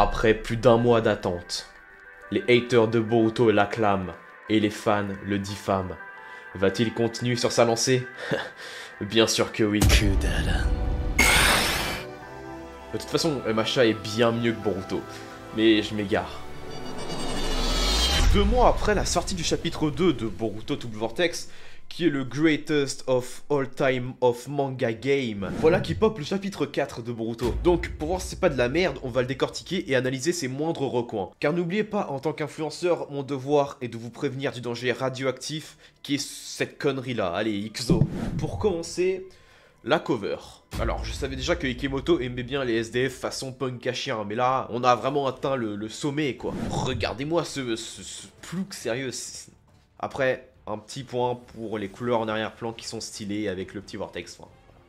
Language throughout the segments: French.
Après plus d'un mois d'attente, les haters de Boruto l'acclament et les fans le diffament. Va-t-il continuer sur sa lancée? Bien sûr que oui. De toute façon, MHA est bien mieux que Boruto, mais je m'égare. 2 mois après la sortie du chapitre 2 de Boruto Double Vortex, qui est le greatest of all time of manga game, voilà qui pop le chapitre 4 de Boruto. Donc, pour voir si c'est pas de la merde, on va le décortiquer et analyser ses moindres recoins. Car n'oubliez pas, en tant qu'influenceur, mon devoir est de vous prévenir du danger radioactif qui est cette connerie là. Allez, XO. Pour commencer, la cover. Alors, je savais déjà que Ikemoto aimait bien les SDF façon punk à chien, mais là, on a vraiment atteint le sommet, quoi. Regardez-moi ce plouc sérieux. Après, un petit point pour les couleurs en arrière-plan qui sont stylées avec le petit vortex.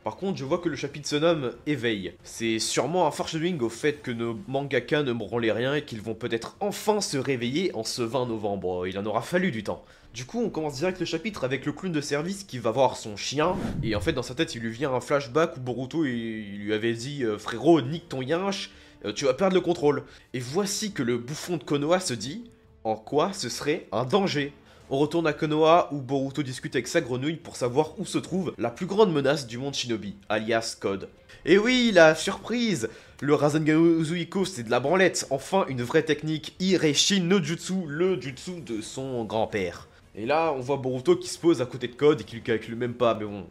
Par contre, je vois que le chapitre se nomme Éveil. C'est sûrement un foreshadowing au fait que nos mangaka ne branlaient rien et qu'ils vont peut-être enfin se réveiller en ce 20 novembre. Il en aura fallu du temps. Du coup, on commence direct le chapitre avec le clown de service qui va voir son chien. Et en fait, dans sa tête, il lui vient un flashback où Boruto il lui avait dit « Frérot, nique ton yinche, tu vas perdre le contrôle. » Et voici que le bouffon de Konoha se dit « En quoi ce serait un danger ?» On retourne à Konoha où Boruto discute avec sa grenouille pour savoir où se trouve la plus grande menace du monde shinobi, alias Code. Et oui, la surprise! Le Rasengan Uzuiko, c'est de la branlette, enfin une vraie technique, Ireshi no Jutsu, le jutsu de son grand-père. Et là, on voit Boruto qui se pose à côté de Code et qui lui calcule même pas, mais bon,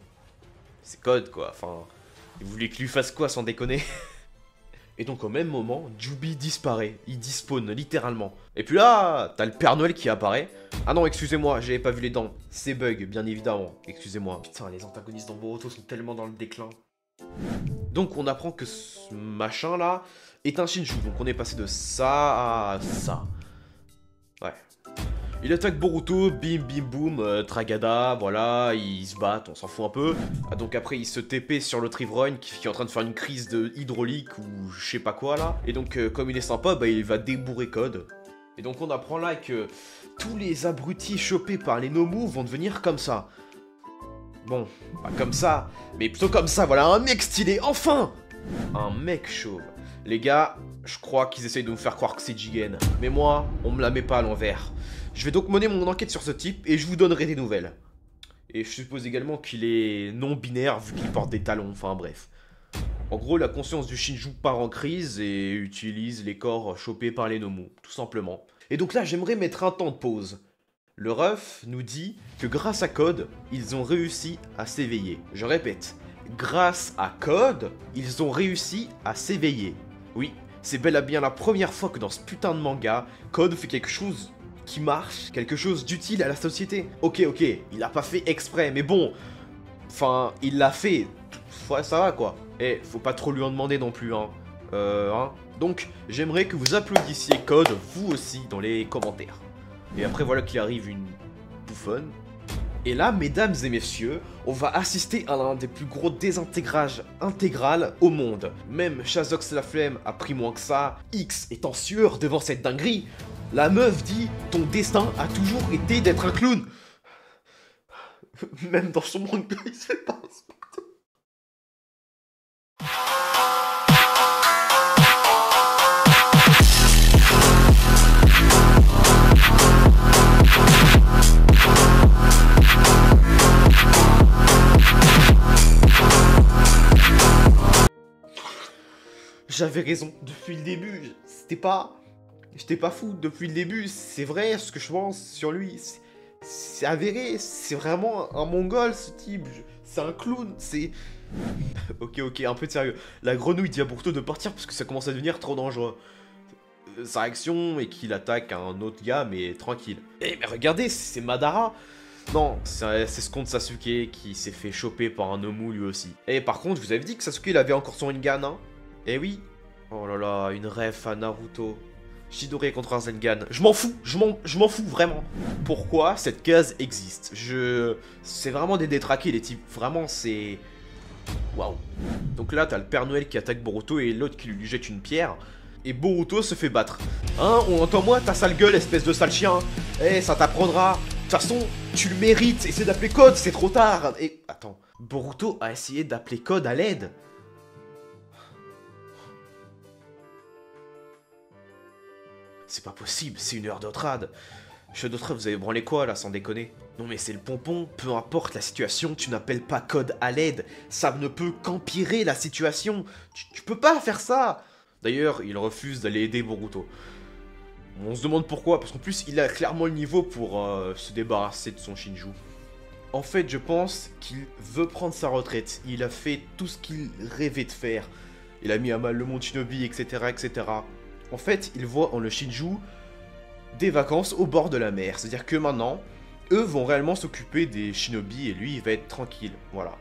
c'est Code quoi, enfin, il voulait qu'il lui fasse quoi sans déconner? Et donc au même moment, Jubi disparaît, il despawn littéralement. Et puis là, t'as le Père Noël qui apparaît. Ah non, excusez-moi, j'avais pas vu les dents. C'est bug, bien évidemment, excusez-moi. Putain, les antagonistes dans Boruto sont tellement dans le déclin. Donc on apprend que ce machin là est un Shinju, donc on est passé de ça à ça. Ouais. Il attaque Boruto, bim bim boum, Tragada, voilà, ils se battent, on s'en fout un peu. Ah, donc après il se TP sur l'autre ivrogne qui est en train de faire une crise de hydraulique ou je sais pas quoi là. Et donc comme il est sympa, bah il va débourrer Code. Et donc on apprend là que tous les abrutis chopés par les Nomu vont devenir comme ça. Bon, pas comme ça, mais plutôt comme ça, voilà, un mec stylé, enfin! Un mec chauve. Les gars, je crois qu'ils essayent de me faire croire que c'est Jigen. Mais moi, on me la met pas à l'envers. Je vais donc mener mon enquête sur ce type et je vous donnerai des nouvelles. Et je suppose également qu'il est non-binaire vu qu'il porte des talons, enfin bref. En gros, la conscience du Shinju part en crise et utilise les corps chopés par les Nomu, tout simplement. Et donc là, j'aimerais mettre un temps de pause. Le ref nous dit que grâce à Code, ils ont réussi à s'éveiller. Je répète, grâce à Code, ils ont réussi à s'éveiller. Oui, c'est bel et bien la première fois que dans ce putain de manga, Code fait quelque chose qui marche, quelque chose d'utile à la société. Ok, il a pas fait exprès, mais bon, enfin, il l'a fait. Ouais, ça va quoi. Eh, faut pas trop lui en demander non plus, hein. Donc, j'aimerais que vous applaudissiez Code, vous aussi, dans les commentaires. Et après, voilà qu'il arrive une bouffonne. Et là, mesdames et messieurs, on va assister à l'un des plus gros désintégrages intégral au monde. Même Shazox la flemme a pris moins que ça, X est en sueur devant cette dinguerie. La meuf dit « Ton destin a toujours été d'être un clown ». Même dans son manga, il se fait pas respecter. J'avais raison, depuis le début, j'étais pas fou, depuis le début, c'est vrai ce que je pense sur lui, c'est avéré, c'est vraiment un mongol ce type, c'est un clown, c'est... Ok, un peu de sérieux, la grenouille dit à Boruto de partir parce que ça commence à devenir trop dangereux. Sa réaction est qu'il attaque un autre gars, mais tranquille. Eh mais regardez, c'est Madara. Non, c'est ce compte Sasuke qui s'est fait choper par un Nomu lui aussi. Et par contre, je vous avais dit que Sasuke il avait encore son Rinnegan, hein. Eh oui. Oh là là, une ref à Naruto. Chidori contre un Zengan. Je m'en fous, je m'en fous vraiment. Pourquoi cette case existe? C'est vraiment des détraqués les types. Vraiment, c'est... Waouh. Donc là, t'as le Père Noël qui attaque Boruto et l'autre qui lui jette une pierre. Et Boruto se fait battre. Hein, entends-moi ta sale gueule, espèce de sale chien. Eh, ça t'apprendra. De toute façon, tu le mérites. Essaie d'appeler Code, c'est trop tard. Et attends, Boruto a essayé d'appeler Code à l'aide. C'est pas possible, c'est une heure de trad. Chef de trad, vous avez branlé quoi là, sans déconner? Non mais c'est le pompon, peu importe la situation, tu n'appelles pas code à l'aide. Ça ne peut qu'empirer la situation. Tu peux pas faire ça. D'ailleurs, il refuse d'aller aider Boruto. On se demande pourquoi, parce qu'en plus, il a clairement le niveau pour se débarrasser de son Shinju. En fait, je pense qu'il veut prendre sa retraite. Il a fait tout ce qu'il rêvait de faire. Il a mis à mal le monde Shinobi, etc., etc. En fait, il voit en le Shinju des vacances au bord de la mer. C'est-à-dire que maintenant, eux vont réellement s'occuper des Shinobi et lui, il va être tranquille. Voilà.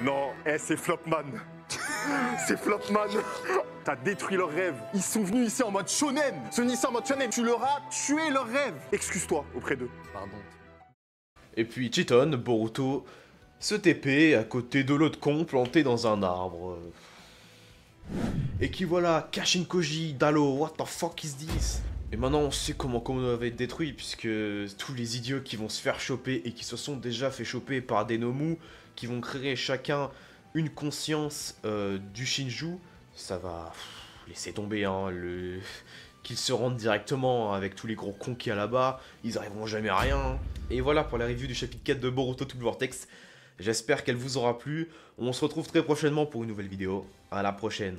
Non, c'est Flopman. C'est Flopman. T'as détruit leurs rêves. Ils sont venus ici en mode shonen. Ils sont venus ici en mode shonen. Tu leur as tué leurs rêves. Excuse-toi auprès d'eux. Pardon. Et puis Chiton, Boruto, se TP à côté de l'autre con planté dans un arbre. Et qui voilà, Kashin Koji, Dalo, what the fuck is this? Et maintenant on sait comment Komono va être détruit, puisque tous les idiots qui vont se faire choper et qui se sont déjà fait choper par des Nomu, qui vont créer chacun une conscience du Shinju, ça va laisser tomber, hein, qu'ils se rendent directement avec tous les gros cons qu'il y a là-bas, ils arriveront jamais à rien. Et voilà pour la review du chapitre 4 de Boruto Double Vortex. J'espère qu'elle vous aura plu. On se retrouve très prochainement pour une nouvelle vidéo. À la prochaine.